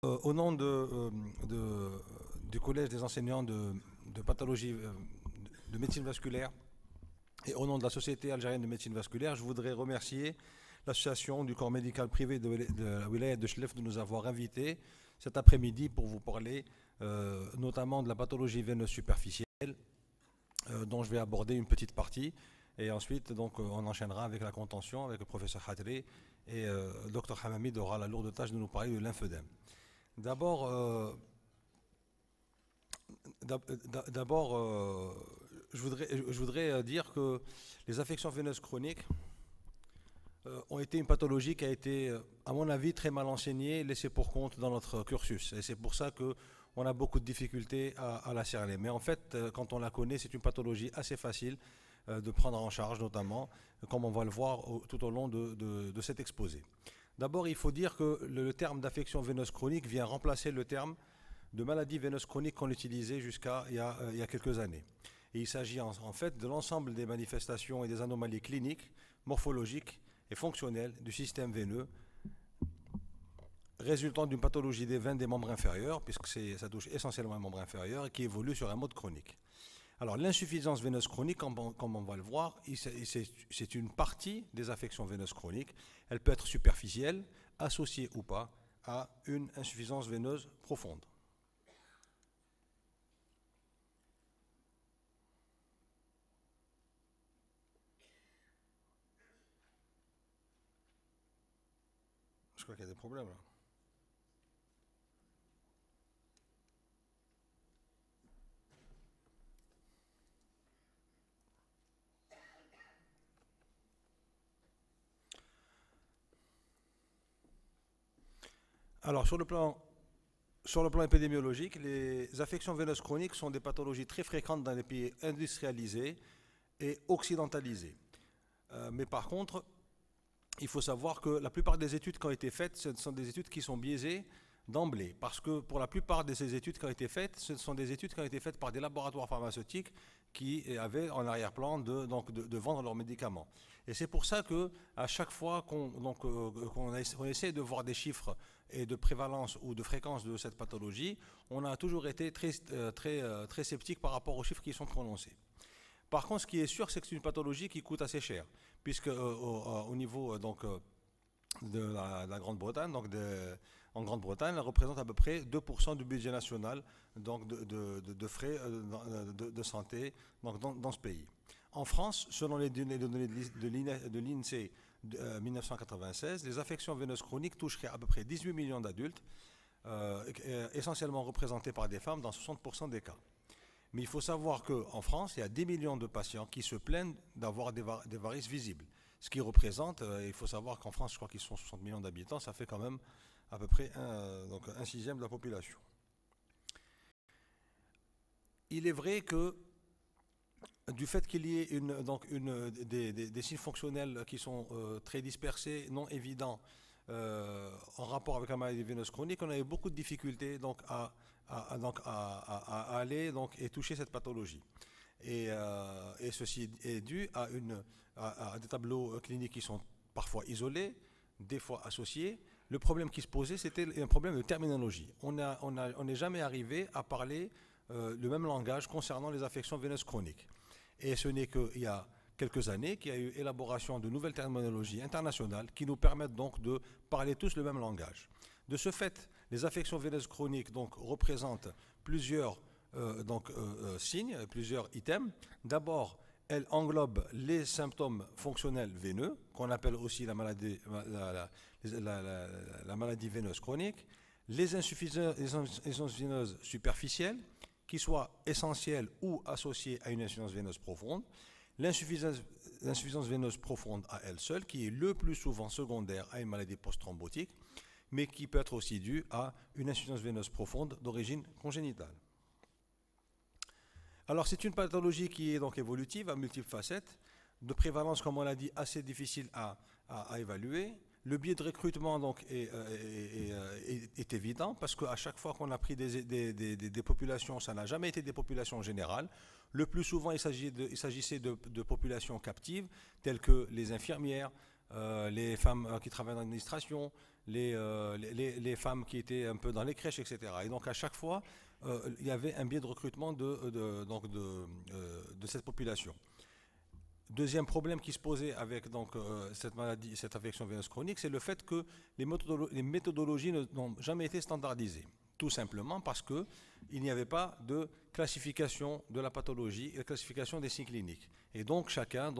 Au nom du Collège des enseignants de pathologie de médecine vasculaire et au nom de la Société algérienne de médecine vasculaire, je voudrais remercier l'association du corps médical privé de la wilaya de Chlef de nous avoir invités cet après-midi pour vous parler notamment de la pathologie veineuse superficielle dont je vais aborder une petite partie. Et ensuite, donc, on enchaînera avec la contention, avec le professeur Hadri, et le docteur Hamamid aura la lourde tâche de nous parler de lymphœdème. D'abord, je voudrais dire que les affections veineuses chroniques ont été une pathologie qui a été, à mon avis, très mal enseignée, laissée pour compte dans notre cursus. Et c'est pour ça qu'on a beaucoup de difficultés à la cerner. Mais en fait, quand on la connaît, c'est une pathologie assez facile de prendre en charge, notamment, comme on va le voir tout au long de cet exposé. D'abord, il faut dire que le terme d'affection veineuse chronique vient remplacer le terme de maladie veineuse chronique qu'on utilisait jusqu'à il y a quelques années. Et il s'agit en fait de l'ensemble des manifestations et des anomalies cliniques, morphologiques et fonctionnelles du système veineux résultant d'une pathologie des veines des membres inférieurs, puisque ça touche essentiellement les membres inférieurs et qui évolue sur un mode chronique. Alors l'insuffisance veineuse chronique, comme on va le voir, c'est une partie des affections veineuses chroniques. Elle peut être superficielle, associée ou pas à une insuffisance veineuse profonde. Je crois qu'il y a des problèmes là. Alors sur le plan épidémiologique, les affections veineuses chroniques sont des pathologies très fréquentes dans les pays industrialisés et occidentalisés. Mais par contre, il faut savoir que la plupart des études qui ont été faites, ce sont des études qui sont biaisées d'emblée, parce que pour la plupart de ces études qui ont été faites, ce sont des études qui ont été faites par des laboratoires pharmaceutiques qui avaient en arrière-plan de vendre leurs médicaments. Et c'est pour ça que à chaque fois qu'on essaie de voir des chiffres et de prévalence ou de fréquence de cette pathologie, on a toujours été très sceptique par rapport aux chiffres qui sont prononcés. Par contre, ce qui est sûr, c'est que c'est une pathologie qui coûte assez cher, puisque au niveau de la Grande-Bretagne, en Grande-Bretagne, elle représente à peu près 2% du budget national donc de frais de santé donc dans ce pays. En France, selon les données de l'INSEE de 1996, les affections veineuses chroniques toucheraient à peu près 18 millions d'adultes, essentiellement représentés par des femmes dans 60% des cas. Mais il faut savoir qu'en France, il y a 10 millions de patients qui se plaignent d'avoir des varices visibles. Ce qui représente, il faut savoir qu'en France, je crois qu'ils sont 60 millions d'habitants, ça fait quand même à peu près un sixième de la population. Il est vrai que du fait qu'il y ait des signes fonctionnels qui sont très dispersés, non évidents, en rapport avec la maladie veineuse chronique, on a eu beaucoup de difficultés à aller et toucher cette pathologie. Et ceci est dû à des tableaux cliniques qui sont parfois isolés, des fois associés. Le problème qui se posait, c'était un problème de terminologie. On n'est jamais arrivé à parler le même langage concernant les affections veineuses chroniques. Et ce n'est qu'il y a quelques années qu'il y a eu élaboration de nouvelles terminologies internationales qui nous permettent donc de parler tous le même langage. De ce fait, les affections veineuses chroniques représentent plusieurs signes, plusieurs items. D'abord, elles englobent les symptômes fonctionnels veineux, qu'on appelle aussi la maladie veineuse chronique, les insuffisances veineuses superficielles, qui soient essentielles ou associées à une insuffisance veineuse profonde, l'insuffisance veineuse profonde à elle seule, qui est le plus souvent secondaire à une maladie post-thrombotique, mais qui peut être aussi due à une insuffisance veineuse profonde d'origine congénitale. Alors c'est une pathologie qui est donc évolutive à multiples facettes, de prévalence, comme on l'a dit, assez difficile à évaluer. Le biais de recrutement est évident parce qu'à chaque fois qu'on a pris des populations, ça n'a jamais été des populations générales. Le plus souvent, il s'agissait de populations captives, telles que les infirmières, les femmes qui travaillent dans l'administration, les femmes qui étaient un peu dans les crèches, etc. Et donc à chaque fois, il y avait un biais de recrutement de cette population. Deuxième problème qui se posait avec donc, cette maladie, cette affection veineuse chronique, c'est le fait que les méthodologies n'ont jamais été standardisées. Tout simplement parce qu'il n'y avait pas de classification de la pathologie et de classification des signes cliniques. Et donc chacun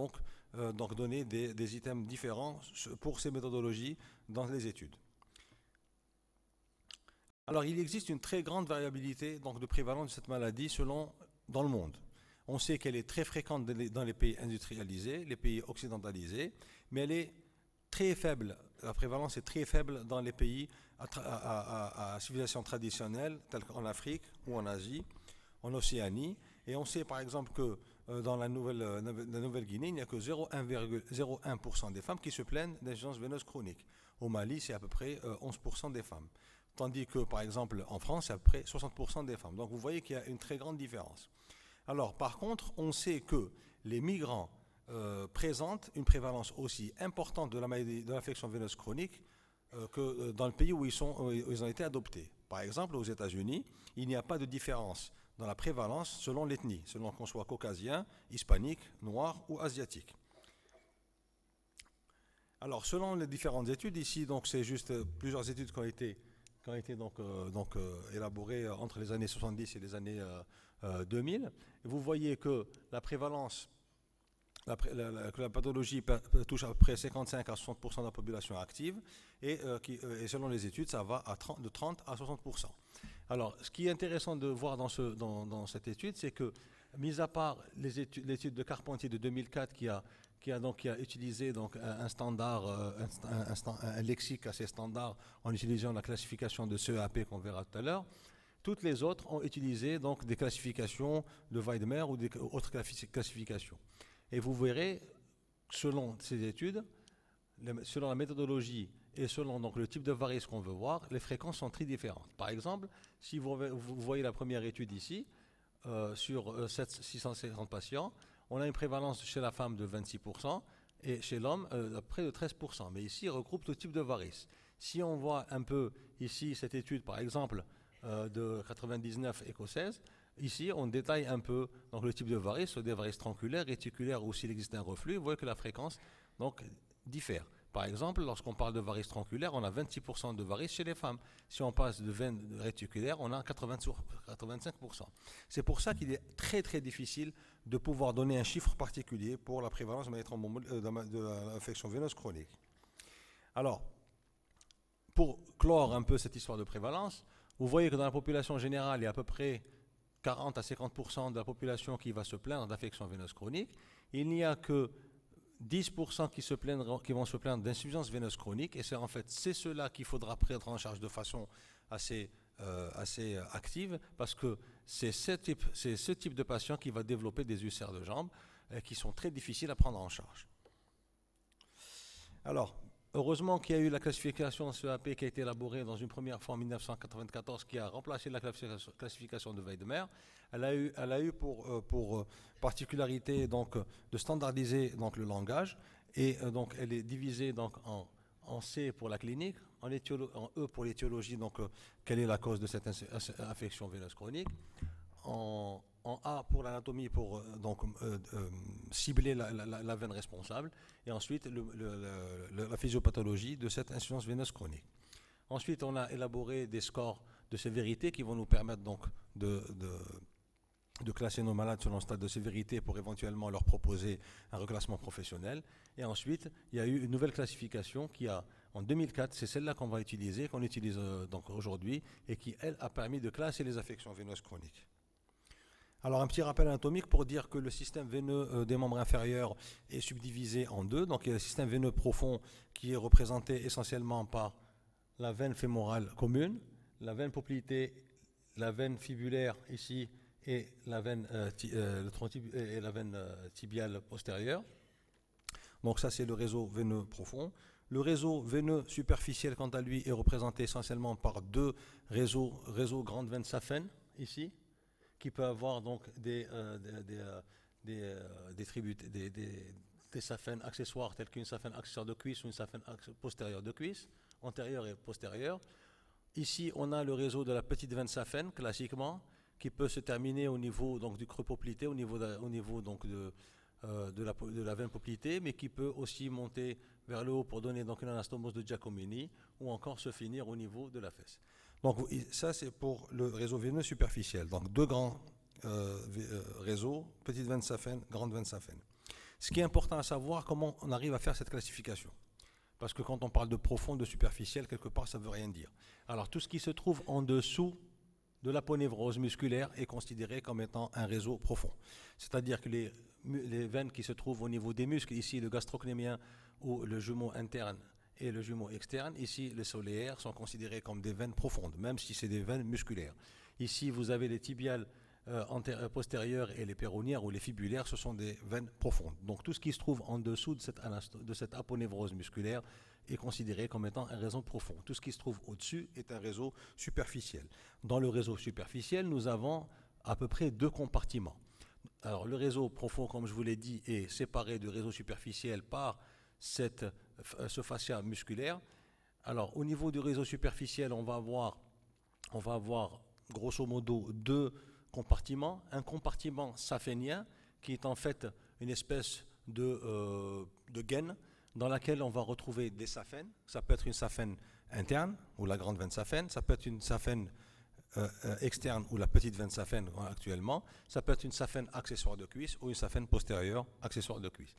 donnait des items différents pour ces méthodologies dans les études. Alors il existe une très grande variabilité donc, de prévalence de cette maladie dans le monde. On sait qu'elle est très fréquente dans les pays industrialisés, les pays occidentalisés, mais elle est très faible. La prévalence est très faible dans les pays à civilisation traditionnelle, tels qu'en Afrique ou en Asie, en Océanie. Et on sait par exemple que dans la Nouvelle-Guinée, il n'y a que 0,01% des femmes qui se plaignent d'insuffisance veineuse chronique. Au Mali, c'est à peu près 11% des femmes. Tandis que, par exemple, en France, c'est à peu près 60% des femmes. Donc vous voyez qu'il y a une très grande différence. Alors, par contre, on sait que les migrants présentent une prévalence aussi importante de l'affection veineuse chronique que dans le pays où ils ont été adoptés. Par exemple, aux États-Unis, il n'y a pas de différence dans la prévalence selon l'ethnie, selon qu'on soit caucasien, hispanique, noir ou asiatique. Alors, selon les différentes études, ici, donc, c'est juste plusieurs études qui ont été élaborées entre les années 70 et les années 2000. Vous voyez que la prévalence, que la pathologie touche à peu près 55 à 60% de la population active et selon les études, ça va de 30 à 60%. Alors, ce qui est intéressant de voir dans cette étude, c'est que, mis à part l'étude de Carpentier de 2004 qui a utilisé donc un standard, un lexique assez standard en utilisant la classification de CEAP qu'on verra tout à l'heure, toutes les autres ont utilisé donc des classifications de Weidmer ou des autres classifications. Et vous verrez, selon ces études, selon la méthodologie et selon donc, le type de varice qu'on veut voir, les fréquences sont très différentes. Par exemple, si vous voyez la première étude ici, sur 650 patients, on a une prévalence chez la femme de 26% et chez l'homme près de 13%. Mais ici, il regroupe tout type de varices. Si on voit un peu ici cette étude, par exemple, de 99 écossaise, ici, on détaille un peu donc, le type de varices, des varices tronculaires, réticulaires ou s'il existe un reflux, vous voyez que la fréquence donc, diffère. Par exemple, lorsqu'on parle de varices tronculaires, on a 26% de varices chez les femmes. Si on passe de veines réticulaires, on a 85%. C'est pour ça qu'il est très très difficile de pouvoir donner un chiffre particulier pour la prévalence de l'infection veineuse chronique. Alors, pour clore un peu cette histoire de prévalence, vous voyez que dans la population générale, il y a à peu près 40 à 50% de la population qui va se plaindre d'affection veineuse chronique. Il n'y a que 10% qui vont se plaindre d'insuffisance veineuse chronique, et c'est ceux-là qu'il faudra prendre en charge de façon assez active, parce que c'est ce type de patient qui va développer des ulcères de jambes qui sont très difficiles à prendre en charge. Alors, heureusement qu'il y a eu la classification CEAP qui a été élaborée dans une première fois en 1994, qui a remplacé la classification de Weidmer. Elle a eu pour particularité donc, de standardiser donc, le langage, et donc elle est divisée donc, en C pour la clinique, en E pour l'étiologie, donc quelle est la cause de cette affection veineuse chronique, en A pour l'anatomie, pour cibler la veine responsable, et ensuite la physiopathologie de cette insuffisance veineuse chronique. Ensuite, on a élaboré des scores de sévérité qui vont nous permettre donc de classer nos malades selon le stade de sévérité pour éventuellement leur proposer un reclassement professionnel. Et ensuite, il y a eu une nouvelle classification qui a, en 2004, c'est celle-là qu'on va utiliser, qu'on utilise donc aujourd'hui, et qui, elle, a permis de classer les affections veineuses chroniques. Alors un petit rappel anatomique pour dire que le système veineux des membres inférieurs est subdivisé en deux. Donc il y a le système veineux profond qui est représenté essentiellement par la veine fémorale commune, la veine poplitée, la veine fibulaire ici et la veine, tibiale postérieure. Donc ça c'est le réseau veineux profond. Le réseau veineux superficiel quant à lui est représenté essentiellement par deux réseaux grandes veines saphènes ici, qui peut avoir donc des saphènes accessoires telles qu'une saphène accessoire de cuisse ou une saphène postérieure de cuisse. antérieure et postérieure. Ici, on a le réseau de la petite veine saphène, classiquement, qui peut se terminer au niveau donc, du creux poplité, au niveau donc, de la veine poplitée, mais qui peut aussi monter vers le haut pour donner donc, une anastomose de Giacomini, ou encore se finir au niveau de la fesse. Donc ça, c'est pour le réseau veineux superficiel. Donc deux grands réseaux, petite veine saphène, grande veine saphène. Ce qui est important à savoir, comment on arrive à faire cette classification. Parce que quand on parle de profond, de superficiel, quelque part, ça ne veut rien dire. Alors, tout ce qui se trouve en dessous de l'aponévrose musculaire est considéré comme étant un réseau profond. C'est-à-dire que les veines qui se trouvent au niveau des muscles, ici le gastrocnémien ou le jumeau interne et le jumeau externe, ici les soléaires, sont considérés comme des veines profondes, même si c'est des veines musculaires. Ici, vous avez les tibiales postérieures et les péronières ou les fibulaires, ce sont des veines profondes. Donc tout ce qui se trouve en dessous de cette aponévrose musculaire est considéré comme étant un réseau profond. Tout ce qui se trouve au-dessus est un réseau superficiel. Dans le réseau superficiel, nous avons à peu près deux compartiments. Alors le réseau profond, comme je vous l'ai dit, est séparé du réseau superficiel par ce fascia musculaire. Alors au niveau du réseau superficiel, on va avoir grosso modo deux compartiments. Un compartiment saphénien qui est en fait une espèce de gaine dans laquelle on va retrouver des saphènes. Ça peut être une saphène interne ou la grande veine saphène, ça peut être une saphène externe ou la petite veine saphène actuellement, ça peut être une saphène accessoire de cuisse ou une saphène postérieure accessoire de cuisse.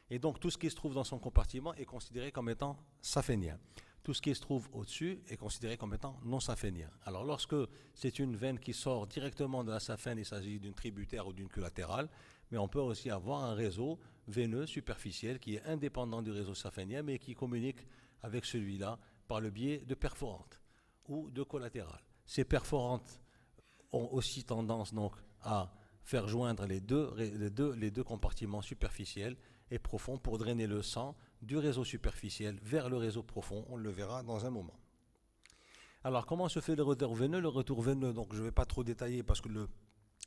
Et donc tout ce qui se trouve dans son compartiment est considéré comme étant saphénien. Tout ce qui se trouve au-dessus est considéré comme étant non saphénien. Alors lorsque c'est une veine qui sort directement de la saphène, il s'agit d'une tributaire ou d'une collatérale, mais on peut aussi avoir un réseau veineux superficiel qui est indépendant du réseau saphénien, mais qui communique avec celui-là par le biais de perforantes ou de collatérales. Ces perforantes ont aussi tendance donc à faire joindre les deux compartiments superficiels et profonds pour drainer le sang du réseau superficiel vers le réseau profond. On le verra dans un moment. Alors, comment se fait le retour veineux? Le retour veineux, donc je ne vais pas trop détailler parce que le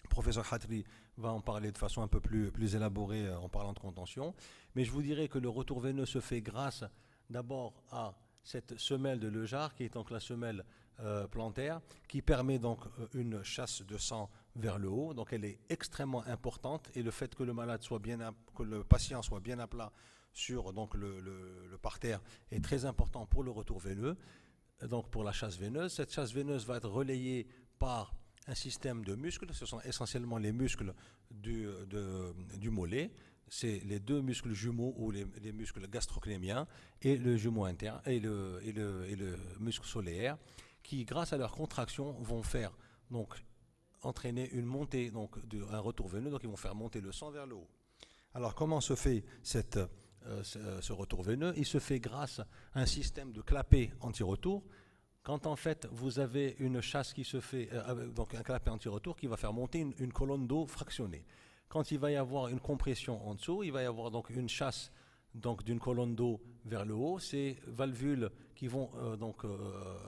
professeur Khatri va en parler de façon un peu plus élaborée en parlant de contention. Mais je vous dirais que le retour veineux se fait grâce d'abord à cette semelle de Lejar, qui est donc la semelle plantaire, qui permet donc une chasse de sang vers le haut. Donc elle est extrêmement importante, et le fait que le patient soit bien à plat sur donc le parterre est très important pour le retour veineux, donc pour la chasse veineuse. Cette chasse veineuse va être relayée par un système de muscles. Ce sont essentiellement les muscles du mollet. C'est les deux muscles jumeaux ou les muscles gastrocnémiens et le jumeau interne et le muscle soléaire, qui, grâce à leur contraction, vont faire donc entraîner une montée, donc un retour veineux. Donc ils vont faire monter le sang vers le haut. Alors comment se fait ce retour veineux? Il se fait grâce à un système de clapet anti-retour. Quand en fait vous avez une chasse qui se fait, donc un clapet anti-retour qui va faire monter une colonne d'eau fractionnée. Quand il va y avoir une compression en dessous, il va y avoir donc une chasse d'une colonne d'eau vers le haut. Ces valvules qui vont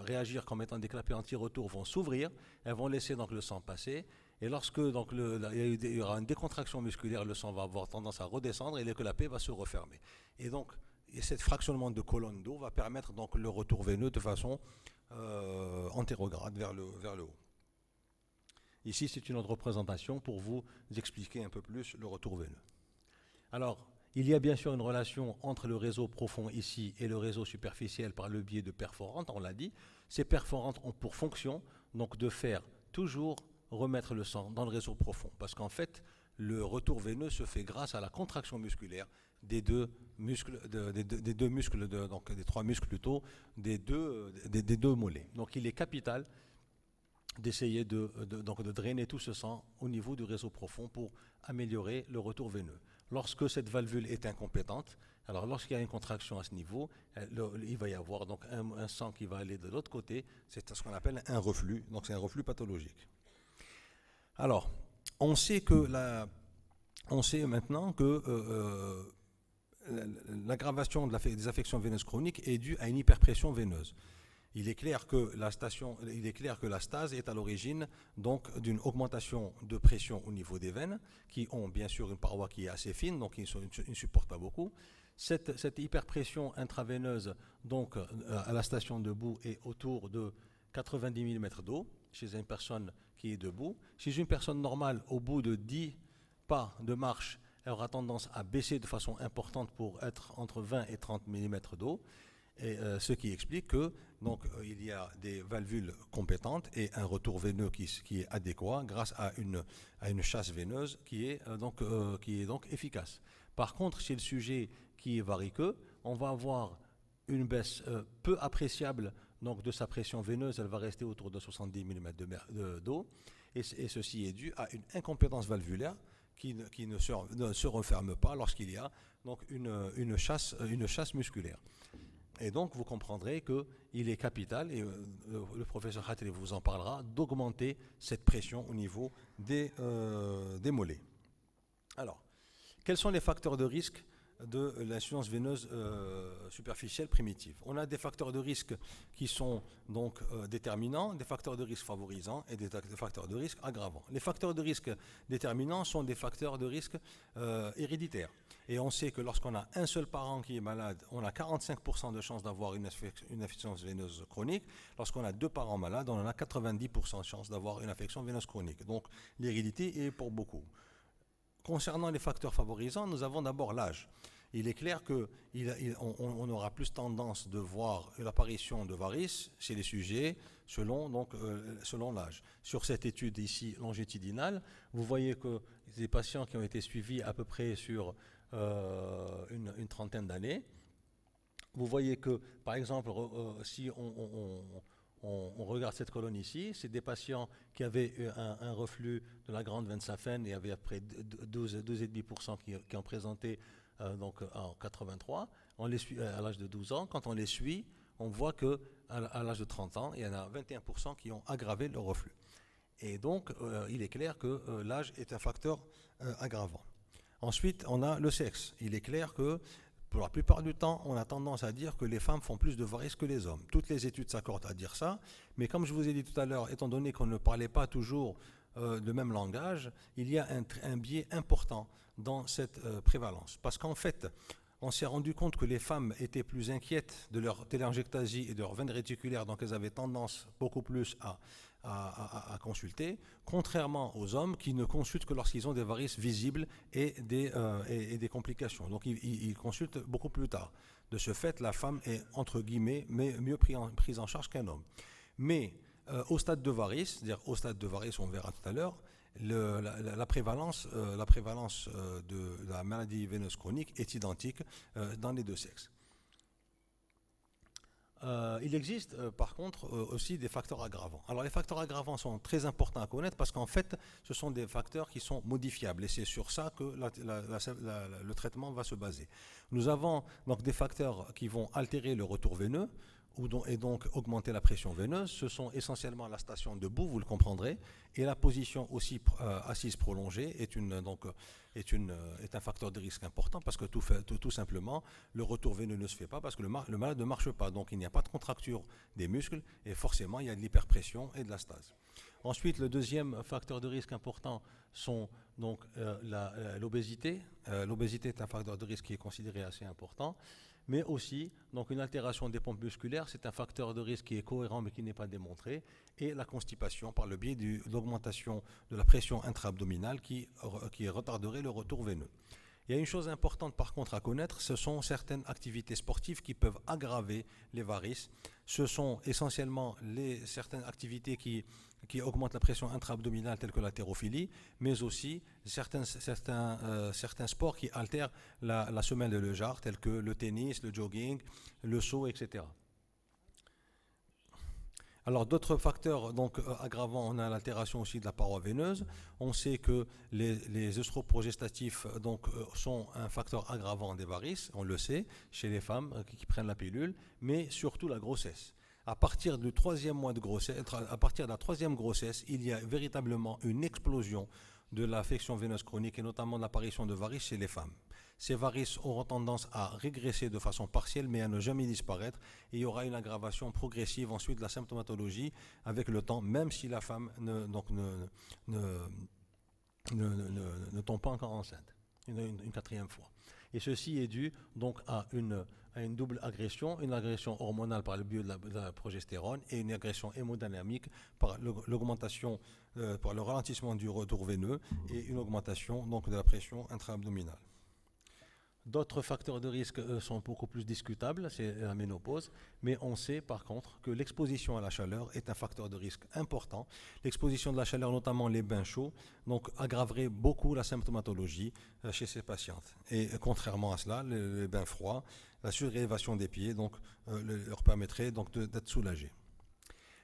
réagir comme étant des clapets anti-retour vont s'ouvrir, elles vont laisser donc le sang passer. Et lorsque donc, il y aura une décontraction musculaire, le sang va avoir tendance à redescendre et le clapet va se refermer. Et donc, ce fractionnement de colonne d'eau va permettre donc le retour veineux de façon antérograde vers le haut. Ici, c'est une autre représentation pour vous expliquer un peu plus le retour veineux. Alors, il y a bien sûr une relation entre le réseau profond ici et le réseau superficiel par le biais de perforantes, on l'a dit. Ces perforantes ont pour fonction donc de faire toujours remettre le sang dans le réseau profond, parce qu'en fait, le retour veineux se fait grâce à la contraction musculaire des trois muscles des deux mollets. Donc il est capital d'essayer de drainer tout ce sang au niveau du réseau profond pour améliorer le retour veineux. Lorsque cette valvule est incompétente, alors lorsqu'il y a une contraction à ce niveau, il va y avoir donc un sang qui va aller de l'autre côté. C'est ce qu'on appelle un reflux, donc c'est un reflux pathologique. Alors, on sait maintenant que l'aggravation des affections veineuses chroniques est due à une hyperpression veineuse. Il est clair que la stase est à l'origine donc d'une augmentation de pression au niveau des veines, qui ont bien sûr une paroi qui est assez fine, donc ils ne supportent pas beaucoup. Cette hyperpression intraveineuse, donc à la station debout, est autour de 90 mm d'eau chez une personne qui est debout. Chez une personne normale, au bout de 10 pas de marche, elle aura tendance à baisser de façon importante pour être entre 20 et 30 mm d'eau. Et ce qui explique que il y a des valvules compétentes et un retour veineux qui est adéquat grâce à une chasse veineuse qui est donc efficace. Par contre, chez le sujet qui est variqueux, on va avoir une baisse peu appréciable donc, de sa pression veineuse, elle va rester autour de 70 mm d'eau, et ceci est dû à une incompétence valvulaire qui ne se referme pas lorsqu'il y a donc une chasse musculaire. Et donc, vous comprendrez qu'il est capital, et le professeur Khatri vous en parlera, d'augmenter cette pression au niveau des mollets. Alors, quels sont les facteurs de risque de l'insuffisance veineuse superficielle primitive? On a des facteurs de risque qui sont donc déterminants, des facteurs de risque favorisants et des facteurs de risque aggravants. Les facteurs de risque déterminants sont des facteurs de risque héréditaires. Et on sait que lorsqu'on a un seul parent qui est malade, on a 45% de chances d'avoir une insuffisance veineuse chronique. Lorsqu'on a deux parents malades, on en a 90% de chances d'avoir une affection veineuse chronique. Donc l'hérédité est pour beaucoup. Concernant les facteurs favorisants, nous avons d'abord l'âge. Il est clair qu'on aura plus tendance de voir l'apparition de varices chez les sujets selon l'âge. Sur cette étude ici longitudinale, vous voyez que des patients qui ont été suivis à peu près sur une trentaine d'années, vous voyez que, par exemple, si on regarde cette colonne ici, c'est des patients qui avaient un reflux de la grande veine saphène et avaient à peu près 12,5% qui en présentaient en 83. On les suit à l'âge de 12 ans. Quand on les suit, on voit qu'à l'âge de 30 ans, il y en a 21% qui ont aggravé le reflux. Et donc, il est clair que l'âge est un facteur aggravant. Ensuite, on a le sexe. Il est clair que pour la plupart du temps, on a tendance à dire que les femmes font plus de varices que les hommes. Toutes les études s'accordent à dire ça, mais comme je vous ai dit tout à l'heure, étant donné qu'on ne parlait pas toujours le même langage, il y a un biais important dans cette prévalence. Parce qu'en fait, on s'est rendu compte que les femmes étaient plus inquiètes de leur téléangiectasie et de leur veine réticulaire, donc elles avaient tendance beaucoup plus à consulter, contrairement aux hommes qui ne consultent que lorsqu'ils ont des varices visibles et des complications. Donc ils consultent beaucoup plus tard. De ce fait, la femme est, entre guillemets, mieux prise en charge qu'un homme. Mais au stade de varices, c'est-à-dire au stade de varices, on verra tout à l'heure, la prévalence de la maladie veineuse chronique est identique dans les deux sexes. Il existe par contre aussi des facteurs aggravants. Alors les facteurs aggravants sont très importants à connaître parce qu'en fait ce sont des facteurs qui sont modifiables et c'est sur ça que le traitement va se baser. Nous avons donc des facteurs qui vont altérer le retour veineux et donc augmenter la pression veineuse. Ce sont essentiellement la station debout, vous le comprendrez, et la position aussi assise prolongée est un facteur de risque important parce que tout simplement le retour veineux ne se fait pas parce que le malade ne marche pas, donc il n'y a pas de contracture des muscles et forcément il y a de l'hyperpression et de la stase. Ensuite, le deuxième facteur de risque important sont donc l'obésité. L'obésité est un facteur de risque qui est considéré assez important. Mais aussi, donc une altération des pompes musculaires, c'est un facteur de risque qui est cohérent mais qui n'est pas démontré, et la constipation par le biais de l'augmentation de la pression intra-abdominale qui retarderait le retour veineux. Il y a une chose importante par contre à connaître, ce sont certaines activités sportives qui peuvent aggraver les varices. Ce sont essentiellement certaines activités qui augmentent la pression intra-abdominale telles que l'haltérophilie, mais aussi certains sports qui altèrent la semelle de Lejar tels que le tennis, le jogging, le saut, etc. Alors d'autres facteurs donc aggravants, on a l'altération aussi de la paroi veineuse. On sait que les œstroprogestatifs donc sont un facteur aggravant des varices, on le sait, chez les femmes qui prennent la pilule, mais surtout la grossesse. À partir du troisième mois de grossesse, à partir de la troisième grossesse, il y a véritablement une explosion de l'affection veineuse chronique et notamment de l'apparition de varices chez les femmes. Ces varices auront tendance à régresser de façon partielle mais à ne jamais disparaître et il y aura une aggravation progressive ensuite de la symptomatologie avec le temps, même si la femme ne tombe pas encore enceinte une quatrième fois. Et ceci est dû donc à une double agression, une agression hormonale par le biais de la progestérone et une agression hémodynamique par l'augmentation, par le ralentissement du retour veineux et une augmentation donc, de la pression intra-abdominale. D'autres facteurs de risque sont beaucoup plus discutables, c'est la ménopause, mais on sait par contre que l'exposition à la chaleur est un facteur de risque important. L'exposition de la chaleur, notamment les bains chauds, donc aggraverait beaucoup la symptomatologie chez ces patientes. Et contrairement à cela, les bains froids, la surélévation des pieds donc, leur permettrait donc d'être soulagés.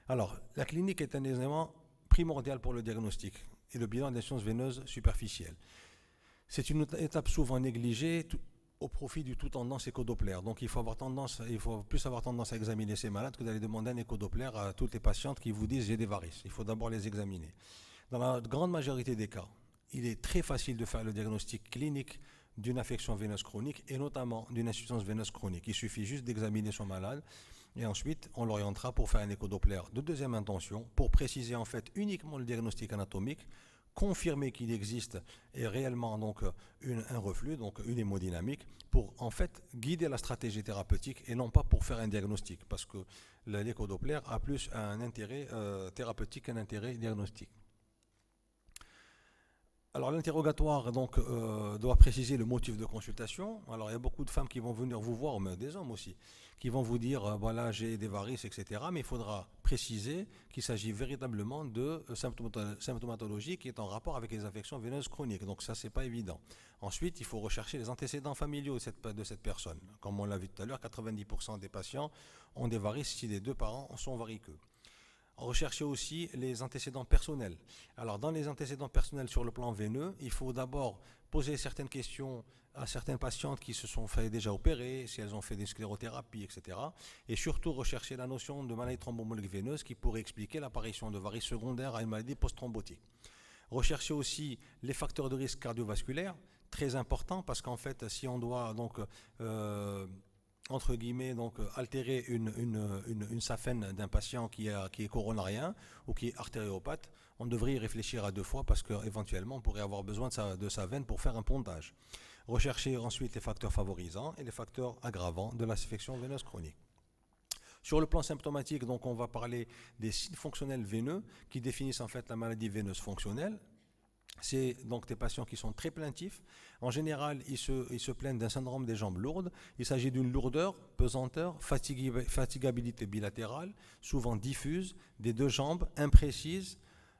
Alors, la clinique est un élément primordial pour le diagnostic et le bilan des sciences veineuses superficielles. C'est une étape souvent négligée au profit du tout tendance écho-doppler. Donc il faut plus avoir tendance à examiner ces malades que d'aller demander un écho-doppler à toutes les patientes qui vous disent j'ai des varices. Il faut d'abord les examiner. Dans la grande majorité des cas, il est très facile de faire le diagnostic clinique d'une affection veineuse chronique et notamment d'une insuffisance veineuse chronique. Il suffit juste d'examiner son malade et ensuite on l'orientera pour faire un écho-doppler de deuxième intention pour préciser en fait uniquement le diagnostic anatomique, confirmer qu'il existe et réellement donc un reflux, donc une hémodynamique, pour en fait guider la stratégie thérapeutique et non pas pour faire un diagnostic, parce que l'écho-doppler a plus un intérêt thérapeutique qu'un intérêt diagnostique. Alors l'interrogatoire donc doit préciser le motif de consultation. Alors il y a beaucoup de femmes qui vont venir vous voir, mais des hommes aussi, qui vont vous dire voilà j'ai des varices, etc. Mais il faudra préciser qu'il s'agit véritablement de symptomatologie qui est en rapport avec les affections veineuses chroniques. Donc ça c'est pas évident. Ensuite il faut rechercher les antécédents familiaux de cette personne. Comme on l'a vu tout à l'heure, 90% des patients ont des varices si les deux parents sont variqueux. Rechercher aussi les antécédents personnels. Alors dans les antécédents personnels sur le plan veineux, il faut d'abord poser certaines questions à certaines patientes qui se sont fait déjà opérer, si elles ont fait des sclérothérapies, etc. Et surtout rechercher la notion de maladie thromboembolique veineuse qui pourrait expliquer l'apparition de varices secondaires à une maladie post-thrombotique. Rechercher aussi les facteurs de risque cardiovasculaires, très important parce qu'en fait si on doit donc entre guillemets, donc altérer une saphène d'un patient qui est coronarien ou qui est artériopathe, on devrait y réfléchir à deux fois parce qu'éventuellement on pourrait avoir besoin de sa veine pour faire un pontage. Rechercher ensuite les facteurs favorisants et les facteurs aggravants de l'affection veineuse chronique. Sur le plan symptomatique, donc on va parler des signes fonctionnels veineux qui définissent en fait la maladie veineuse fonctionnelle. C'est donc des patients qui sont très plaintifs. En général, ils se plaignent d'un syndrome des jambes lourdes. Il s'agit d'une lourdeur, pesanteur, fatigabilité bilatérale, souvent diffuse, des deux jambes, imprécises,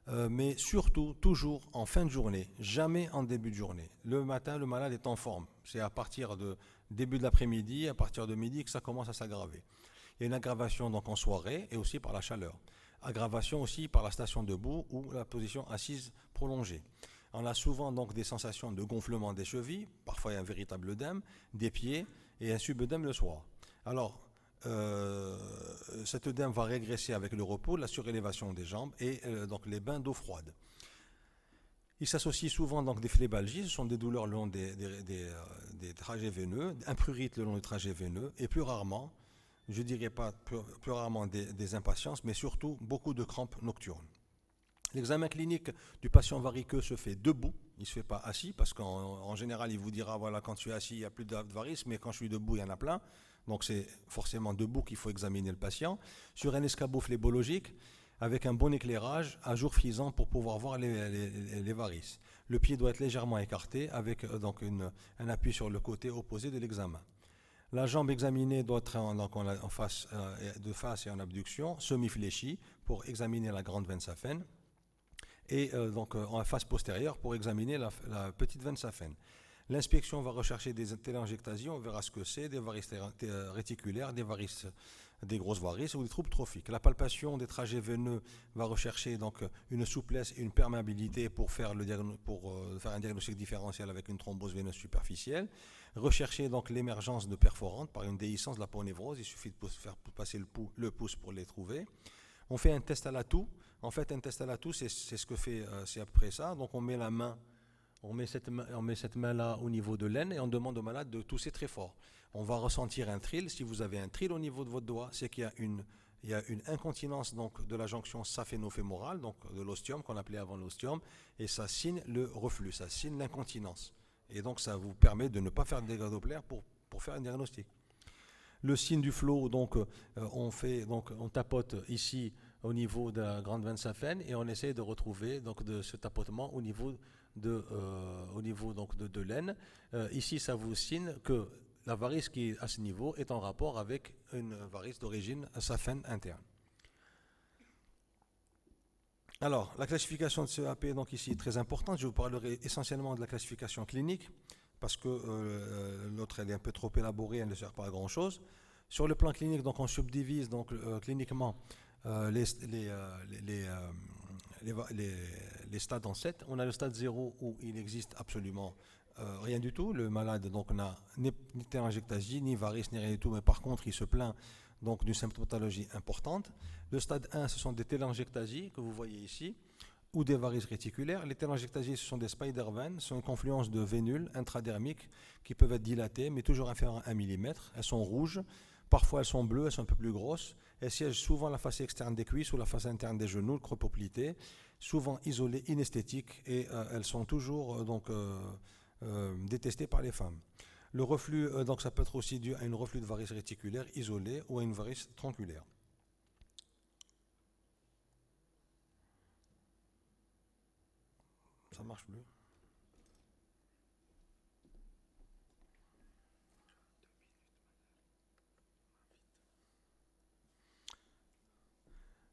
mais surtout toujours en fin de journée, jamais en début de journée. Le matin, le malade est en forme. C'est à partir de début de l'après-midi, à partir de midi que ça commence à s'aggraver. Il y a une aggravation donc en soirée et aussi par la chaleur. Aggravation aussi par la station debout ou la position assise prolongée. On a souvent donc des sensations de gonflement des chevilles, parfois il y a un véritable œdème, des pieds et un subœdème le soir. Alors, cet œdème va régresser avec le repos, la surélévation des jambes et donc les bains d'eau froide. Il s'associe souvent donc des phlébalgies, ce sont des douleurs le long des trajets veineux, un prurite le long du trajet veineux et plus rarement, je ne dirais pas plus rarement des impatiences, mais surtout beaucoup de crampes nocturnes. L'examen clinique du patient variqueux se fait debout, il ne se fait pas assis, parce qu'en général, il vous dira, voilà, quand je suis assis, il n'y a plus de varices, mais quand je suis debout, il y en a plein. Donc c'est forcément debout qu'il faut examiner le patient. Sur un escabeau phlébologique, avec un bon éclairage, à jour fisant pour pouvoir voir les varices. Le pied doit être légèrement écarté, avec donc un appui sur le côté opposé de l'examen. La jambe examinée doit être de face et en abduction, semi-fléchie, pour examiner la grande veine saphène, et donc en face postérieure pour examiner la petite veine saphène. L'inspection va rechercher des téléangiectasies, on verra ce que c'est, des varices réticulaires, des grosses varices ou des troubles trophiques. La palpation des trajets veineux va rechercher donc une souplesse et une perméabilité pour faire un diagnostic différentiel avec une thrombose veineuse superficielle. Rechercher donc l'émergence de perforantes par une déhiscence de la ponévrose, il suffit de faire passer le pouce pour les trouver. On fait un test à la toux. En fait, un test à la toux, c'est ce que fait, c'est à peu près ça. Donc on met la main, on met cette main-là au niveau de l'aine et on demande au malade de tousser très fort. On va ressentir un trill. Si vous avez un trill au niveau de votre doigt, c'est qu'il y a une incontinence donc, de la jonction saphéno-fémorale, donc de l'ostium qu'on appelait avant l'ostium, et ça signe le reflux, ça signe l'incontinence. Et donc ça vous permet de ne pas faire de dégâts Doppler pour faire un diagnostic. Le signe du flow, donc on tapote ici au niveau de la grande veine saphène et on essaie de retrouver donc de ce tapotement au niveau de l'aine. Ici, ça vous signe que la varice qui est à ce niveau est en rapport avec une varice d'origine saphène interne. Alors, la classification de CEAP donc ici est très importante. Je vous parlerai essentiellement de la classification clinique parce que l'autre elle est un peu trop élaborée, elle ne sert pas à grand chose. Sur le plan clinique, donc on subdivise donc cliniquement les stades en 7. On a le stade 0 où il n'existe absolument rien du tout. Le malade donc n'a ni télangiectasie, ni varice, ni rien du tout, mais par contre il se plaint donc d'une symptomatologie importante. Le stade 1, ce sont des télangiectasies que vous voyez ici, ou des varices réticulaires. Les télangiectasies, ce sont des spider veins, ce sont une confluence de vénules intradermiques qui peuvent être dilatées, mais toujours inférieures à 1 mm. Elles sont rouges, parfois elles sont bleues, elles sont un peu plus grosses. Elles siègent souvent à la face externe des cuisses ou la face interne des genoux, le creux poplité, souvent isolées, inesthétiques, et elles sont toujours détestées par les femmes. Le reflux, donc ça peut être aussi dû à une reflux de varice réticulaire isolée ou à une varice tronculaire. Ça marche plus.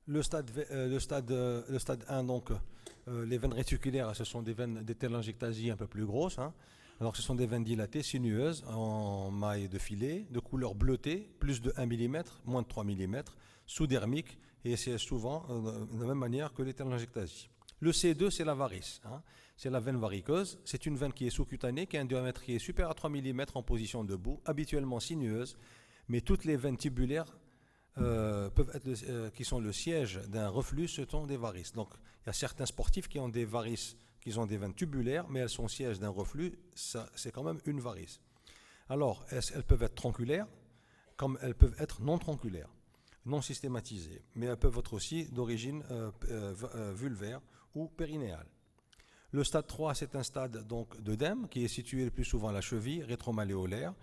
Le stade 1, donc, les veines réticulaires, ce sont des veines des télangiectasies un peu plus grosses. Hein. Alors, ce sont des veines dilatées, sinueuses, en maille de filet, de couleur bleutée, plus de 1 mm, moins de 3 mm, sous-dermique, et c'est souvent de la même manière que les télangiectasies. Le C2, c'est la varice. Hein. C'est la veine variceuse. C'est une veine qui est sous-cutanée, qui a un diamètre qui est supérieur à 3 mm en position debout, habituellement sinueuse, mais toutes les veines tubulaires peuvent être qui sont le siège d'un reflux, ce sont des varices. Donc, il y a certains sportifs qui ont des varices, qui ont des veines tubulaires, mais elles sont siège d'un reflux, c'est quand même une varice. Alors, elles peuvent être tronculaires, comme elles peuvent être non tronculaires, non systématisées, mais elles peuvent être aussi d'origine vulvaire ou périnéale. Le stade 3, c'est un stade donc d'œdème qui est situé le plus souvent à la cheville, rétromalléolaire.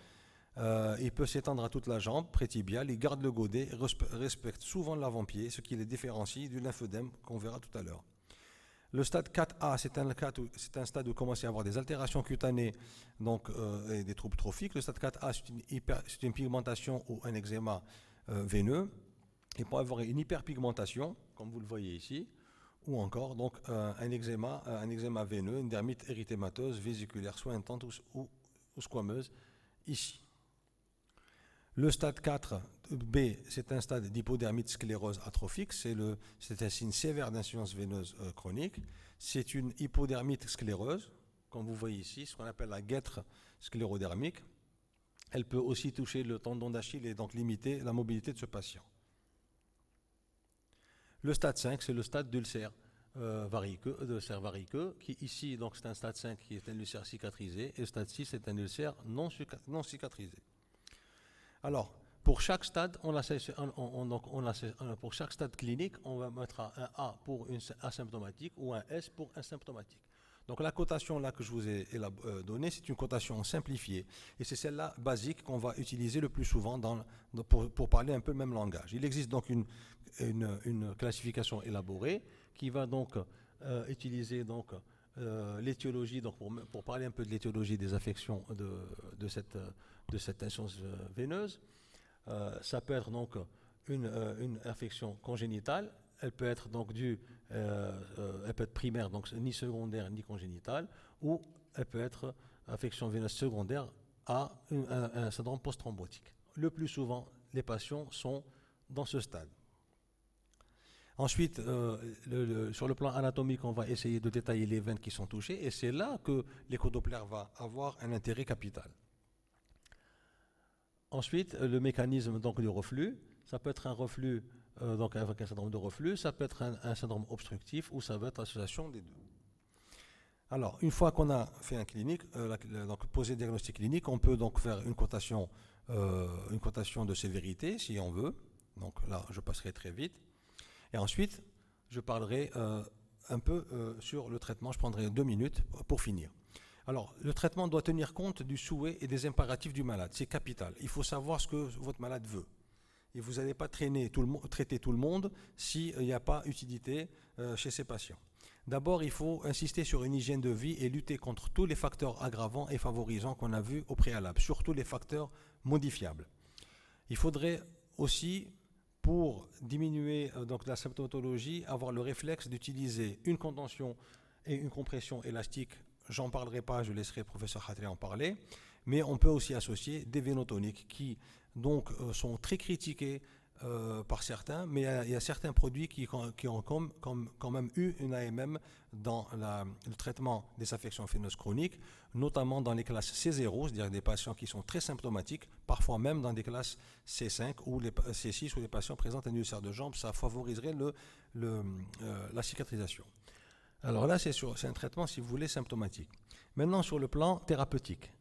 Il peut s'étendre à toute la jambe, prétibiale, il garde le godet, respecte souvent l'avant-pied, ce qui les différencie du lymphœdème qu'on verra tout à l'heure. Le stade 4A, c'est un stade où commence à y avoir des altérations cutanées donc, et des troubles trophiques. Le stade 4A, c'est une pigmentation ou un eczéma veineux. Il peut y avoir une hyperpigmentation, comme vous le voyez ici, ou encore donc, un eczéma veineux, une dermite érythémateuse, vésiculaire, soit intente ou squameuse, ici. Le stade 4B, c'est un stade d'hypodermite sclérose atrophique, c'est un signe sévère d'insuffisance veineuse chronique. C'est une hypodermite scléreuse, comme vous voyez ici, ce qu'on appelle la guêtre sclérodermique. Elle peut aussi toucher le tendon d'Achille et donc limiter la mobilité de ce patient. Le stade 5, c'est le stade d'ulcère variqueux, qui ici, donc c'est un stade 5 qui est un ulcère cicatrisé, et le stade 6 c'est un ulcère non cicatrisé. Alors, pour chaque stade, pour chaque stade clinique, on va mettre un A pour une asymptomatique ou un S pour asymptomatique. Donc la cotation là que je vous ai donnée, c'est une cotation simplifiée. Et c'est celle-là basique qu'on va utiliser le plus souvent pour parler un peu le même langage. Il existe donc une classification élaborée qui va donc utiliser donc, l'étiologie, donc pour parler un peu de l'étiologie des affections de cette insuffisance veineuse. Ça peut être donc une infection congénitale. Elle peut être donc elle peut être primaire, donc ni secondaire ni congénitale, ou elle peut être affection veineuse secondaire à un syndrome post-thrombotique. Le plus souvent, les patients sont dans ce stade. Ensuite, sur le plan anatomique, on va essayer de détailler les veines qui sont touchées, et c'est là que l'écho-Doppler va avoir un intérêt capital. Ensuite, le mécanisme donc, du reflux, ça peut être un reflux donc avec un syndrome de reflux, ça peut être un syndrome obstructif ou ça peut être l'association des deux. Alors, une fois qu'on a fait un clinique, donc posé le diagnostic clinique, on peut donc faire une cotation de sévérité si on veut. Donc là, je passerai très vite. Et ensuite, je parlerai un peu sur le traitement. Je prendrai 2 minutes pour finir. Alors, le traitement doit tenir compte du souhait et des impératifs du malade. C'est capital. Il faut savoir ce que votre malade veut. Et vous n'allez pas traiter tout le monde s'il n'y a pas utilité chez ces patients. D'abord, il faut insister sur une hygiène de vie et lutter contre tous les facteurs aggravants et favorisants qu'on a vus au préalable, surtout les facteurs modifiables. Il faudrait aussi, pour diminuer donc la symptomatologie, avoir le réflexe d'utiliser une contention et une compression élastique. J'en parlerai pas, je laisserai le professeur Khatri en parler, mais on peut aussi associer des vénotoniques qui donc sont très critiqués par certains, mais il y a certains produits qui ont quand même eu une AMM dans le traitement des affections veineuses chroniques, notamment dans les classes C0, c'est-à-dire des patients qui sont très symptomatiques, parfois même dans des classes C5 ou C6 où les patients présentent un ulcère de jambe, ça favoriserait la cicatrisation. Alors là, c'est un traitement, si vous voulez, symptomatique. Maintenant, sur le plan thérapeutique,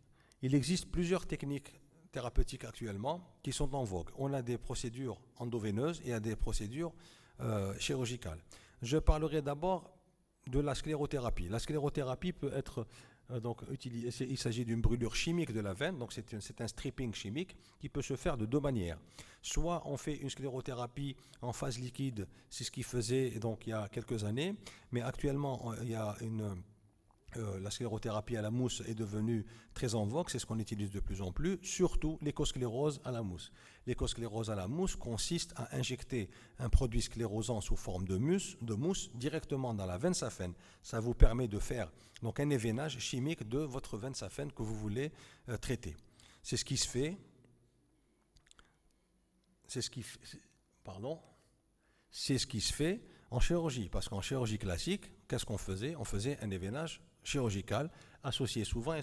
il existe plusieurs techniques thérapeutiques actuellement qui sont en vogue. On a des procédures endoveineuses et des procédures chirurgicales. Je parlerai d'abord de la sclérothérapie. La sclérothérapie peut être donc utilisée, il s'agit d'une brûlure chimique de la veine, donc c'est un stripping chimique qui peut se faire de deux manières. Soit on fait une sclérothérapie en phase liquide, c'est ce qu'il faisait donc il y a quelques années, mais actuellement il y a la sclérothérapie à la mousse est devenue très en vogue, c'est ce qu'on utilise de plus en plus, surtout l'écosclérose à la mousse. L'écosclérose à la mousse consiste à injecter un produit sclérosant sous forme de mousse directement dans la veine saphène. Ça vous permet de faire donc un événage chimique de votre veine saphène que vous voulez traiter. C'est ce qui se fait. C'est ce qui se fait en chirurgie, parce qu'en chirurgie classique, qu'est-ce qu'on faisait? On faisait un événage chirurgical associé souvent à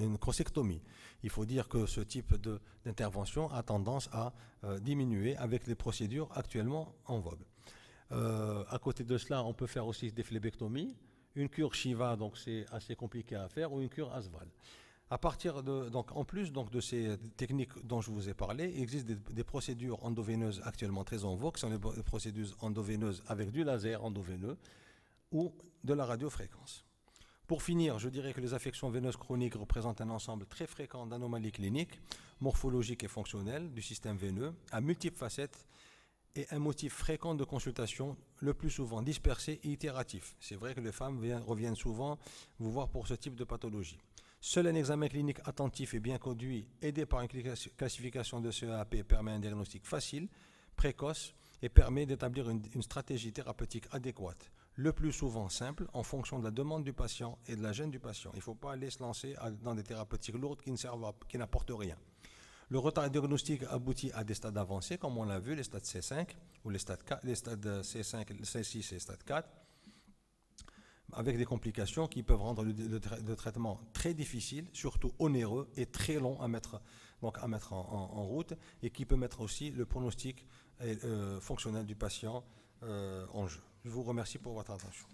une crocectomie. Il faut dire que ce type d'intervention a tendance à diminuer avec les procédures actuellement en vogue. À côté de cela, on peut faire aussi des phlébectomies, une cure Shiva, donc c'est assez compliqué à faire, ou une cure Asval. En plus de ces techniques dont je vous ai parlé, il existe des procédures endoveineuses actuellement très en vogue, ce sont les procédures endoveineuses avec du laser endoveineux ou de la radiofréquence. Pour finir, je dirais que les affections veineuses chroniques représentent un ensemble très fréquent d'anomalies cliniques, morphologiques et fonctionnelles du système veineux, à multiples facettes et un motif fréquent de consultation, le plus souvent dispersé et itératif. C'est vrai que les femmes reviennent souvent vous voir pour ce type de pathologie. Seul un examen clinique attentif et bien conduit, aidé par une classification de CEAP, permet un diagnostic facile, précoce et permet d'établir une stratégie thérapeutique adéquate, le plus souvent simple en fonction de la demande du patient et de la gêne du patient. Il ne faut pas aller se lancer dans des thérapeutiques lourdes qui n'apportent rien. Le retard diagnostique aboutit à des stades avancés, comme on l'a vu, les stades C5 ou les stades C5, C6 et stade 4, avec des complications qui peuvent rendre le traitement très difficile, surtout onéreux et très long à mettre en route, et qui peut mettre aussi le pronostic fonctionnel du patient en jeu. Je vous remercie pour votre attention.